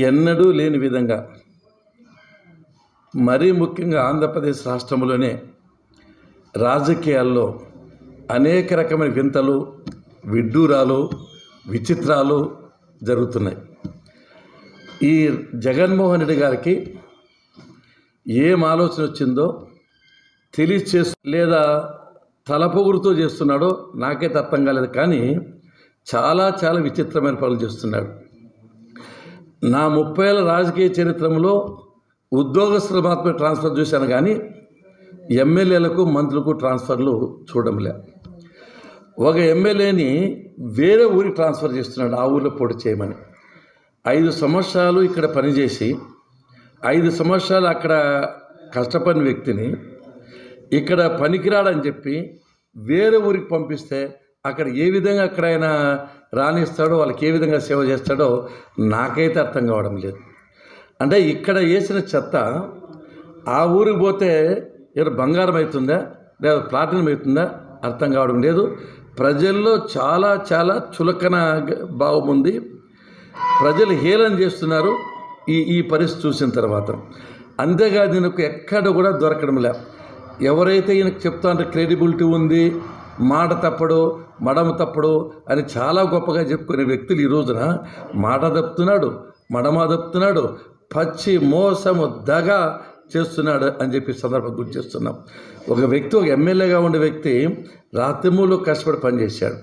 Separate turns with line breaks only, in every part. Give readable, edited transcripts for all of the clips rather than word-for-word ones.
ఎన్నడూ లేని విధంగా మరీ ముఖ్యంగా ఆంధ్రప్రదేశ్ రాష్ట్రంలోనే రాజకీయాల్లో అనేక రకమైన వింతలు, విడ్డూరాలు, విచిత్రాలు జరుగుతున్నాయి. ఈ జగన్మోహన్ రెడ్డి గారికి ఏం ఆలోచన వచ్చిందో లేదా తలపొగురుతో చేస్తున్నాడో నాకైతే అర్థం కాలేదు. కానీ చాలా చాలా విచిత్రమైన పనులు చేస్తున్నాడు. నా 30 ఏళ్ళ రాజకీయ చరిత్రలో ఉద్యోగస్తులు మాత్రమే ట్రాన్స్ఫర్ చూశాను, కానీ ఎమ్మెల్యేలకు మంత్రులకు ట్రాన్స్ఫర్లు చూడడంలే. ఒక ఎమ్మెల్యేని వేరే ఊరికి ట్రాన్స్ఫర్ చేస్తున్నాడు, ఆ ఊరిలో పోటీ చేయమని. 5 సంవత్సరాలు ఇక్కడ పనిచేసి 5 సంవత్సరాలు అక్కడ కష్టపడిన వ్యక్తిని ఇక్కడ పనికిరాడని చెప్పి వేరే ఊరికి పంపిస్తే అక్కడ ఏ విధంగా అక్కడ ఆయన రాణిస్తాడో, వాళ్ళకి ఏ విధంగా సేవ చేస్తాడో నాకైతే అర్థం కావడం లేదు. అంటే ఇక్కడ వేసిన చెత్త ఆ ఊరికి పోతే ఏదో బంగారం అవుతుందా లేదా ప్లాటినం అవుతుందా అర్థం కావడం లేదు. ప్రజల్లో చాలా చాలా చులకన భావం ఉంది. ప్రజలు హేళన చేస్తున్నారు ఈ పరిస్థితి చూసిన తర్వాత. అంతేకాదు ఈయనకు ఎక్కడ కూడా దొరకడం లే. ఎవరైతే ఈయనకు చెప్తా అంటే క్రెడిబిలిటీ ఉంది, మాట తప్పడు మడమ తప్పడు అని చాలా గొప్పగా చెప్పుకునే వ్యక్తులు ఈ రోజున మాట తప్పుతున్నాడు, మడమ తప్పుతున్నాడు, పచ్చి మోసము దగ చేస్తున్నాడు అని చెప్పి సందర్భం గుర్తు చేస్తున్నాం. ఒక వ్యక్తి, ఒక ఎమ్మెల్యేగా ఉండే వ్యక్తి రాత్రిమూలు కష్టపడి పనిచేశాడు.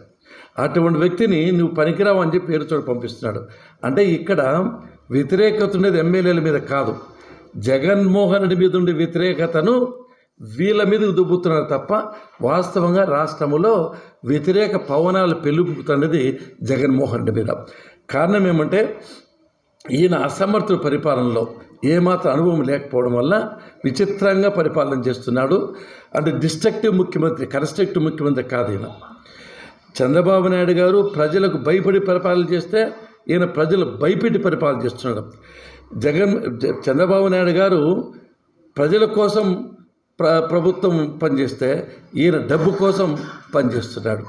అటువంటి వ్యక్తిని నువ్వు పనికిరావు అని చెప్పి పేరు చోటు పంపిస్తున్నాడు. అంటే ఇక్కడ వ్యతిరేకత ఉండేది ఎమ్మెల్యేల మీద కాదు, జగన్మోహన్ రెడ్డి మీద ఉండే వ్యతిరేకతను వీళ్ళ మీద దుబ్బుతున్నారు తప్ప వాస్తవంగా రాష్ట్రంలో వ్యతిరేక పవనాలు పెళ్ళుపుతున్నది జగన్మోహన్ రెడ్డి మీద. కారణం ఏమంటే ఈయన అసమర్థుల పరిపాలనలో ఏమాత్రం అనుభవం లేకపోవడం వల్ల విచిత్రంగా పరిపాలన చేస్తున్నాడు. అంటే డిస్ట్రక్టివ్ ముఖ్యమంత్రి, కన్స్ట్రక్టివ్ ముఖ్యమంత్రి కాదు ఈయన. చంద్రబాబు నాయుడు గారు ప్రజలకు భయపడి పరిపాలన చేస్తే ఈయన ప్రజలు భయపెట్టి పరిపాలన చేస్తున్నాడు. చంద్రబాబు నాయుడు గారు ప్రజల కోసం ప్రభుత్వం పనిచేస్తే ఈయన డబ్బు కోసం పనిచేస్తున్నాడు.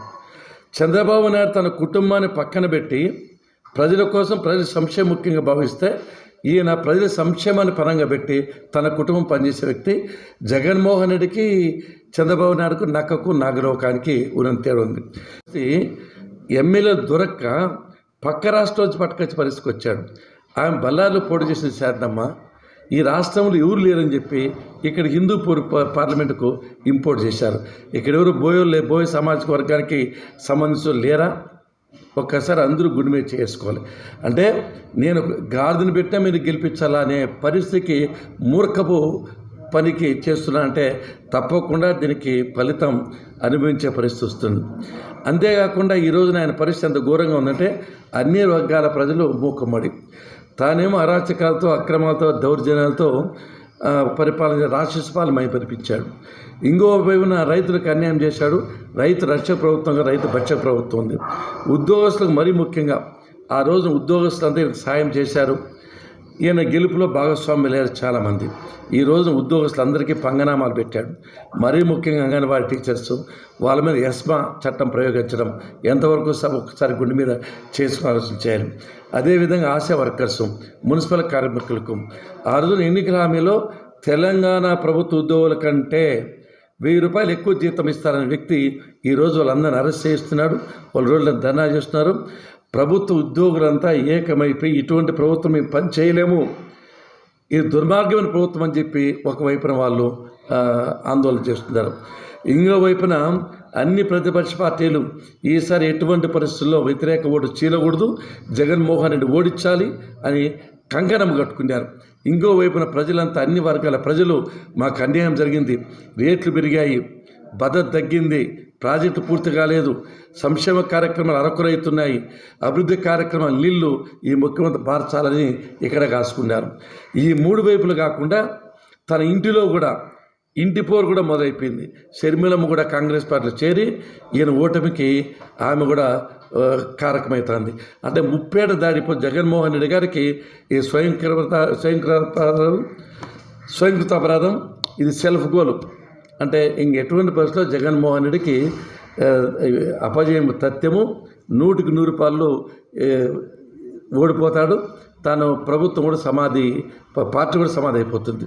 చంద్రబాబు నాయుడు తన కుటుంబాన్ని పక్కన పెట్టి ప్రజల కోసం, ప్రజల సంక్షేమం ముఖ్యంగా భావిస్తే ఈయన ప్రజల సంక్షేమాన్ని పరంగా పెట్టి తన కుటుంబం పనిచేసే వ్యక్తి. జగన్మోహన్ రెడ్డికి చంద్రబాబు నాయుడుకు నక్కకు నాగలోకానికి ఉన్నంత తేడా ఉంది. ఎమ్మెల్యేలు దొరక్క పక్క రాష్ట్రం వచ్చి పట్టుకొచ్చి పరిస్థితికి వచ్చాడు. ఆమె బళ్ళార్లో పోటీ చేసిన శారదమ్మ ఈ రాష్ట్రంలో ఎవరు లేరని చెప్పి ఇక్కడ హిందూపూర్ పార్లమెంటుకు ఇంపోర్ట్ చేశారు. ఇక్కడ ఎవరు బోయ సామాజిక వర్గానికి సంబంధించిన లేరా? ఒక్కసారి అందరూ గుండె మీద చేసుకోవాలి. అంటే నేను గాడిదని పెట్టినా మీరు గెలిపించాలా అనే పరిస్థితికి మూర్ఖపు పనికి చేస్తున్నా అంటే తప్పకుండా దీనికి ఫలితం అనుభవించే పరిస్థితి వస్తుంది. అంతేకాకుండా ఈ రోజున ఆయన పరిస్థితి ఎంత ఘోరంగా ఉందంటే అన్ని వర్గాల ప్రజలు మూకమ్మడి. తానేమో అరాచకాలతో, అక్రమాలతో, దౌర్జన్యాలతో పరిపాలన రాక్షసపాలు మైపరిపించాడు. ఇంకో వైపున రైతులకు అన్యాయం చేశాడు. రైతు రక్షక ప్రభుత్వంగా రైతు భక్షక ప్రభుత్వం ఉంది. ఉద్యోగస్తులకు మరీ ముఖ్యంగా ఆ రోజు ఉద్యోగస్తులంతా సాయం చేశారు. ఈయన గెలుపులో భాగస్వామ్యం లేరు చాలామంది. ఈ రోజున ఉద్యోగస్తులందరికీ పంగనామాలు పెట్టాడు. మరీ ముఖ్యంగా అంగన్వాడీ టీచర్స్, వాళ్ళ మీద ఎస్మా చట్టం ప్రయోగించడం ఎంతవరకు ఒకసారి గుండె మీద చేసుకుని ఆలోచించారు. అదేవిధంగా ఆశా వర్కర్సు, మున్సిపల్ కార్మికులకు ఆ రోజున ఎన్నికల హామీలో తెలంగాణ ప్రభుత్వ ఉద్యోగుల కంటే 1000 రూపాయలు ఎక్కువ జీతం ఇస్తారనే వ్యక్తి ఈరోజు వాళ్ళందరినీ అరెస్ట్ చేస్తున్నాడు. వాళ్ళ రోజులను ధర్నా చేస్తున్నారు. ప్రభుత్వ ఉద్యోగులంతా ఏకమైపోయి ఇటువంటి ప్రభుత్వం మేము పని చేయలేము, ఇది దుర్మార్గమైన ప్రభుత్వం అని చెప్పి ఒకవైపున వాళ్ళు ఆందోళన చేస్తున్నారు. ఇంకో వైపున అన్ని ప్రతిపక్ష పార్టీలు ఈసారి ఎటువంటి పరిస్థితుల్లో వ్యతిరేక ఓటు చీలకూడదు, జగన్మోహన్ రెడ్డి ఓడించాలి అని కంకణం కట్టుకున్నారు. ఇంకో వైపున ప్రజలంతా, అన్ని వర్గాల ప్రజలు మాకు అన్యాయం జరిగింది, రేట్లు పెరిగాయి, భద్రత తగ్గింది, ప్రాజెక్టు పూర్తి కాలేదు, సంక్షేమ కార్యక్రమాలు అరకురవుతున్నాయి, అభివృద్ధి కార్యక్రమాలు నీళ్లు ఈ ముఖ్యమంత్రి మార్చాలని ఇక్కడ కాసుకున్నారు. ఈ 3 వైపులు కాకుండా తన ఇంటిలో కూడా ఇంటి పోరు కూడా మొదలైపోయింది. షర్మిలమ్మ కూడా కాంగ్రెస్ పార్టీలో చేరి ఈయన ఓటమికి ఆమె కూడా కారకమవుతుంది. అంటే ముప్పేట దాడిపోయి జగన్మోహన్ రెడ్డి గారికి ఈ స్వయంకృత అపరాధం, ఇది సెల్ఫ్ గోల్. అంటే ఇంకెటువంటి పరిస్థితుల్లో జగన్మోహన్ రెడ్డికి అపజయం తథ్యము. 100కి 100 రూపాయలు ఓడిపోతాడు. తను ప్రభుత్వం కూడా సమాధి, పార్టీ కూడా సమాధి అయిపోతుంది.